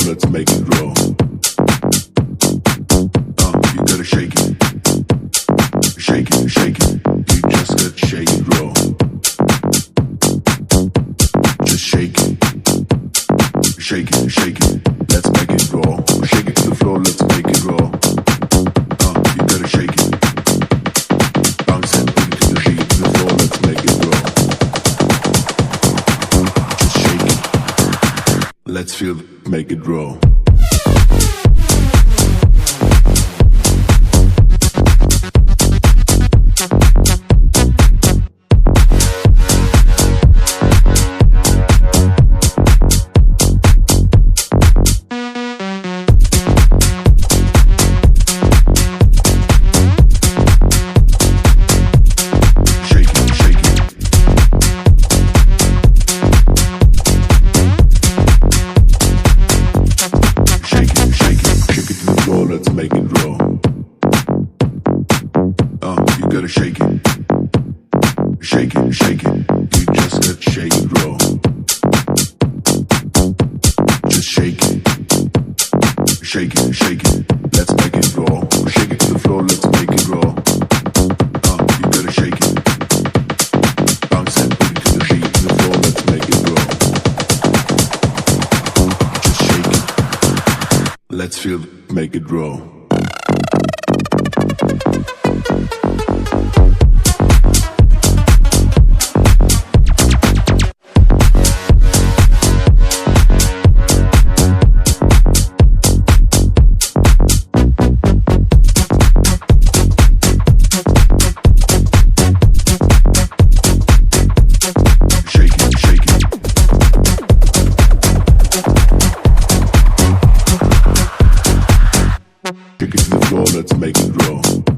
let's make it grow. You gotta shake it. Shake it, shake it. You just gotta shake it, grow. Just shake it. Shake it, shake it. Let's make it grow. Shake it to the floor, let's make it grow. You gotta shake it. Bounce it to the beat, to the floor, let's make it grow. Just shake it. Let's feel it, make it grow. Let's feel it, make it grow. Let's make it grow.